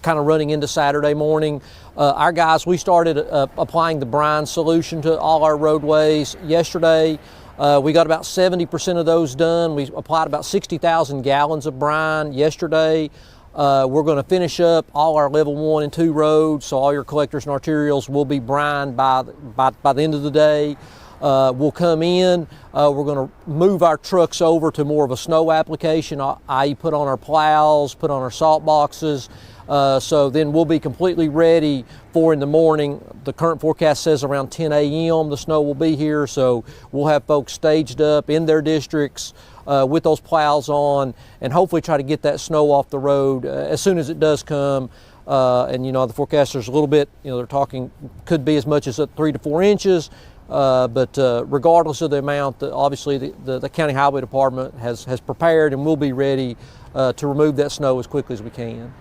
kind of running into Saturday morning. Our guys, we started applying the brine solution to all our roadways yesterday. We got about 70% of those done. We applied about 60,000 gallons of brine yesterday. We're going to finish up all our level 1 and 2 roads, so all your collectors and arterials will be brined by the end of the day. We'll come in, we're going to move our trucks over to more of a snow application, i.e. put on our plows, put on our salt boxes. So then we'll be completely ready for in the morning. The current forecast says around 10 a.m. the snow will be here, so we'll have folks staged up in their districts with those plows on, and hopefully try to get that snow off the road as soon as it does come. And you know, the forecasters a little bit, you know, they're talking could be as much as 3 to 4 inches. But regardless of the amount, obviously the County Highway Department has prepared and will be ready to remove that snow as quickly as we can.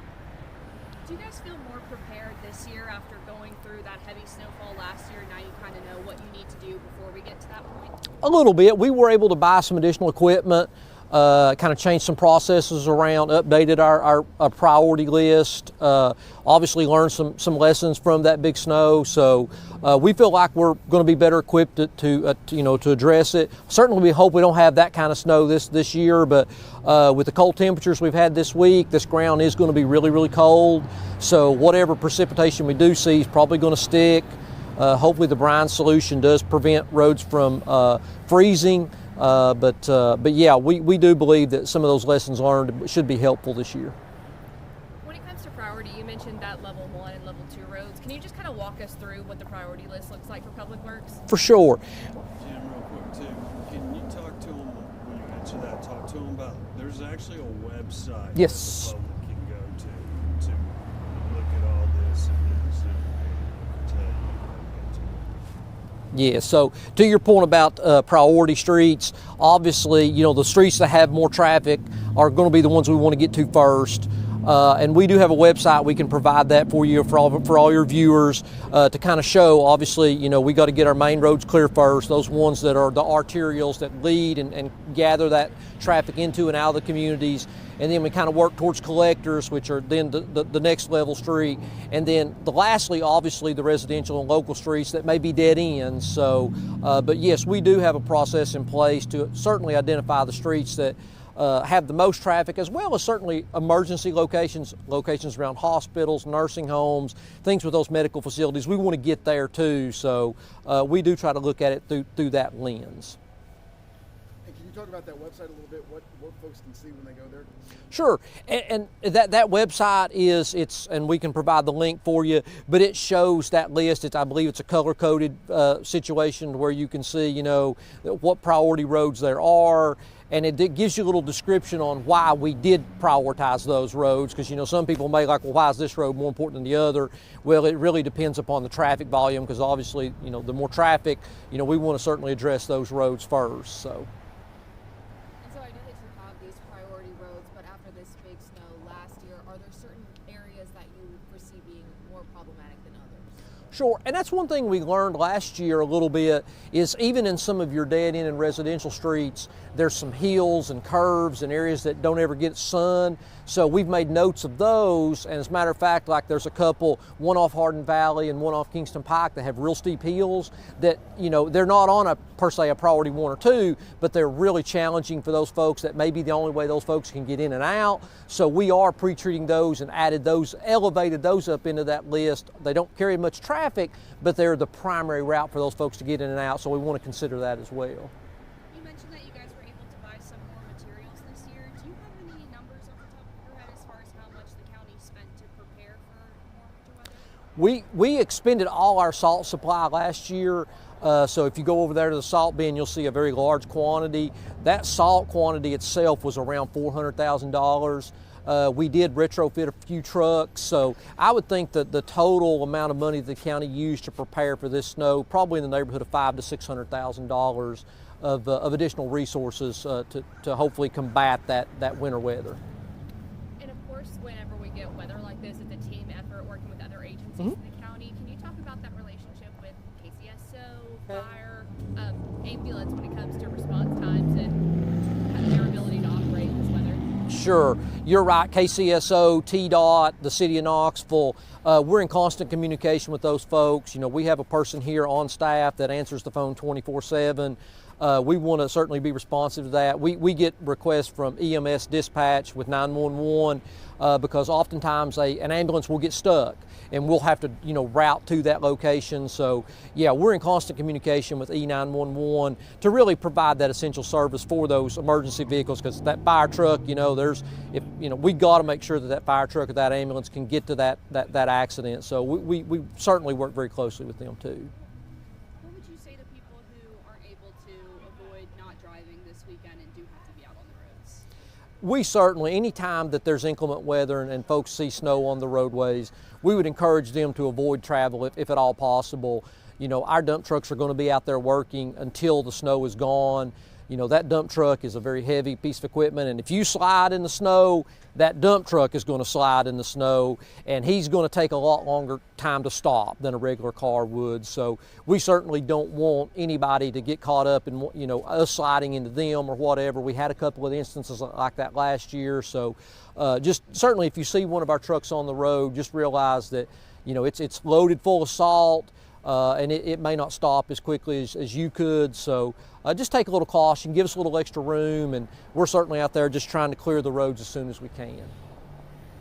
Do you guys feel more prepared this year after going through that heavy snowfall last year? Now you kind of know what you need to do before we get to that point? A little bit. We were able to buy some additional equipment, kind of changed some processes around, updated our priority list, obviously learned some lessons from that big snow. So we feel like we're going to be better equipped to address it. Certainly we hope we don't have that kind of snow this year, but with the cold temperatures we've had this week, this ground is going to be really, really cold. So whatever precipitation we do see is probably going to stick. Hopefully the brine solution does prevent roads from freezing. But yeah, we do believe that some of those lessons learned should be helpful this year. When it comes to priority, you mentioned that level 1 and level 2 roads. Can you just kind of walk us through what the priority list looks like for Public Works? For sure. Jim, real quick too, can you talk to them when you answer that? Talk to them about there's actually a website. Yes. The public can go to look at all this and tell you. Yeah, so to your point about priority streets, obviously, you know, the streets that have more traffic are going to be the ones we want to get to first. And we do have a website. We can provide that for you, for all your viewers, to kind of show, obviously, you know, we got to get our main roads clear first, those ones that are the arterials that lead and gather that traffic into and out of the communities. And then we kind of work towards collectors, which are then the next level street. And then lastly, obviously, the residential and local streets that may be dead ends. So, but yes, we do have a process in place to certainly identify the streets that have the most traffic, as well as certainly emergency locations around hospitals, nursing homes, things with those medical facilities. We want to get there too. So we do try to look at it through that lens. Can you talk about that website a little bit? What folks can see when they go there? Sure, and that website and we can provide the link for you, but it shows that list. I believe it's a color-coded situation where you can see, you know, what priority roads there are, and it gives you a little description on why we did prioritize those roads, because, you know, some people may like, well, why is this road more important than the other? Well, it really depends upon the traffic volume, because obviously, you know, the more traffic, you know, we want to certainly address those roads first. So. So I know that you have these priority roads, but after this big snow last year, are there certain areas that you foresee being more problematic than others? Sure, and that's one thing we learned last year a little bit, is even in some of your dead end and residential streets, there's some hills and curves and areas that don't ever get sun. So we've made notes of those, and as a matter of fact, like there's a couple, one off Hardin Valley and one off Kingston Pike, that have real steep hills that, you know, they're not on per se a priority 1 or 2, but they're really challenging for those folks. That may be the only way those folks can get in and out. So we are pre-treating those and elevated those up into that list. They don't carry much traffic, but they're the primary route for those folks to get in and out. So we want to consider that as well. You mentioned that you guys were able to buy some more materials this year. Do you have any numbers off the top of your head as far as how much the county spent to prepare for more winter weather? We expended all our salt supply last year. So if you go over there to the salt bin, you'll see a very large quantity. That salt quantity itself was around $400,000. We did retrofit a few trucks, so I would think that the total amount of money the county used to prepare for this snow, probably in the neighborhood of $500,000 to $600,000 of additional resources to hopefully combat that winter weather. And of course, whenever we get weather like this, it's a team effort working with other agencies in the county. Can you talk about that relationship with KCSO, fire, ambulance when it comes to response times and their ability to operate in this weather? Sure, you're right. KCSO, TDOT, the City of Knoxville, we're in constant communication with those folks. You know, we have a person here on staff that answers the phone 24/7. We want to certainly be responsive to that. We get requests from EMS dispatch with 911 because oftentimes an ambulance will get stuck and we'll have to, you know, route to that location. So yeah, we're in constant communication with E911 to really provide that essential service for those emergency vehicles, because that fire truck, you know, we got to make sure that fire truck or that ambulance can get to that accident. So we certainly work very closely with them too. What would you say to people who aren't able to avoid not driving this weekend and do have to be out on the roads? We certainly, anytime that there's inclement weather and folks see snow on the roadways, we would encourage them to avoid travel if at all possible. You know, our dump trucks are going to be out there working until the snow is gone. You know, that dump truck is a very heavy piece of equipment, and if you slide in the snow, that dump truck is going to slide in the snow, and he's going to take a lot longer time to stop than a regular car would. So we certainly don't want anybody to get caught up in, you know, us sliding into them or whatever. We had a couple of instances like that last year. So just certainly if you see one of our trucks on the road, just realize that, you know, it's loaded full of salt. And it may not stop as quickly as you could. So just take a little caution, give us a little extra room, and we're certainly out there just trying to clear the roads as soon as we can. Do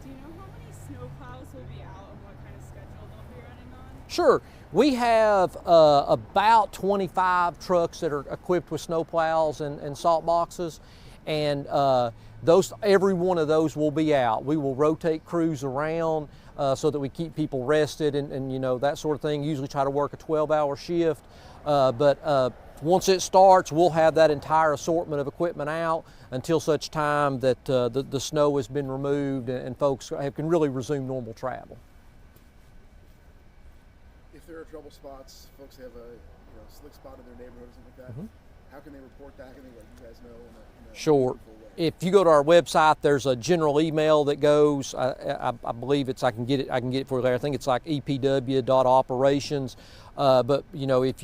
you know how many snowplows will be out and what kind of schedule they'll be running on? Sure. We have about 25 trucks that are equipped with snowplows and salt boxes, and every one of those will be out. We will rotate crews around so that we keep people rested and you know, that sort of thing. Usually try to work a 12-hour shift, but once it starts, we'll have that entire assortment of equipment out until such time that the snow has been removed and folks can really resume normal travel. If there are trouble spots, folks have a slick spot in their neighborhood or something like that, how can they report that? How can they let you guys know? In a Sure. meaningful way? If you go to our website, there's a general email that goes. I believe I can get it for you there. I think it's like epw.operations. But you know, if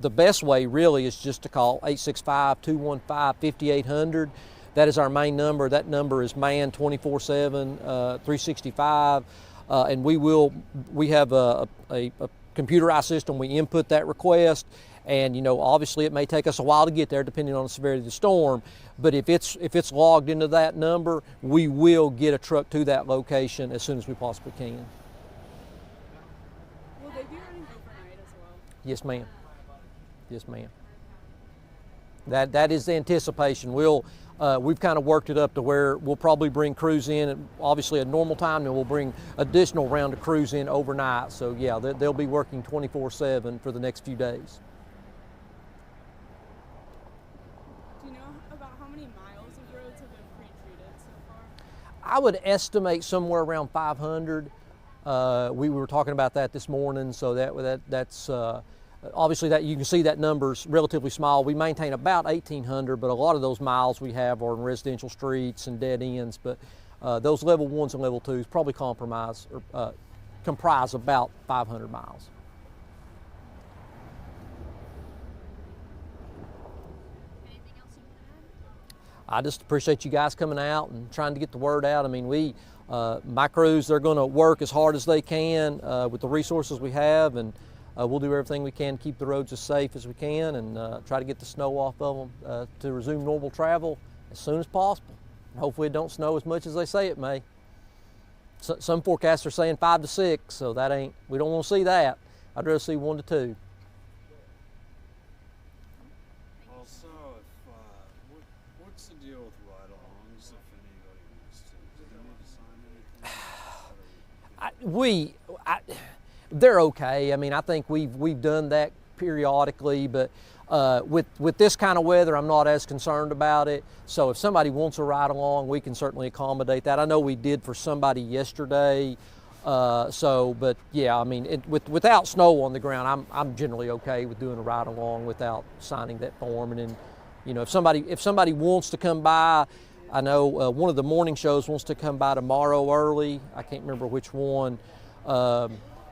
the best way really is just to call 865-215-5800. That is our main number. That number is manned 24/7, 365, and we have a computerized system. We input that request. And you know, obviously it may take us a while to get there depending on the severity of the storm, but if it's logged into that number, we will get a truck to that location as soon as we possibly can. Will they be running overnight as well? Yes, ma'am. Yes, ma'am. That is the anticipation. We've kind of worked it up to where we'll probably bring crews in at obviously a normal time, and we'll bring additional round of crews in overnight. So yeah, they'll be working 24/7 for the next few days. About how many miles of roads have been pre-treated so far? I would estimate somewhere around 500. We were talking about that this morning, so that's obviously that you can see that number's relatively small. We maintain about 1,800, but a lot of those miles we have are in residential streets and dead ends. But those level 1s and level 2s probably comprise about 500 miles. I just appreciate you guys coming out and trying to get the word out. I mean, my crews, they're going to work as hard as they can with the resources we have, and we'll do everything we can to keep the roads as safe as we can and try to get the snow off of them to resume normal travel as soon as possible. And hopefully it don't snow as much as they say it may. Some forecasts are saying 5 to 6, so we don't want to see that. I'd rather see 1 to 2. What's the deal with ride-alongs if anybody wants to? Do they need to sign anything? They're okay. I mean, I think we've done that periodically, but with this kind of weather, I'm not as concerned about it. So if somebody wants a ride-along, we can certainly accommodate that. I know we did for somebody yesterday. But yeah, I mean, without snow on the ground, I'm generally okay with doing a ride-along without signing that form. And then, you know, if somebody wants to come by, I know one of the morning shows wants to come by tomorrow early. I can't remember which one.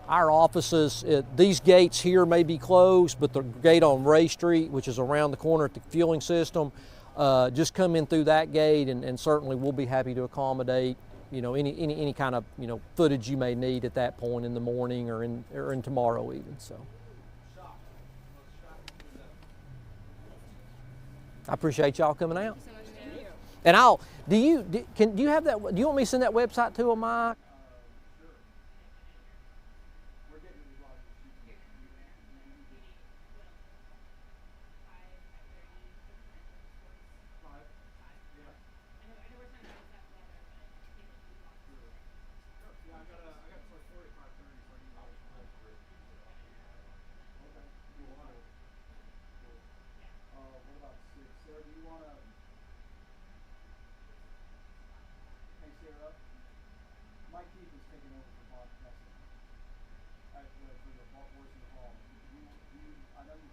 Our offices, these gates here may be closed, but the gate on Ray Street, which is around the corner at the fueling system, just come in through that gate, and certainly we'll be happy to accommodate, you know, any kind of, you know, footage you may need at that point in the morning or in tomorrow even. So I appreciate y'all coming out. So much thank you. And do you have that? Do you want me to send that website to them, Mike? What about six? Sarah, do you want to hang Sarah up? Mike Keith is taking over for Bob Kessler. For the voice in the hall. I know you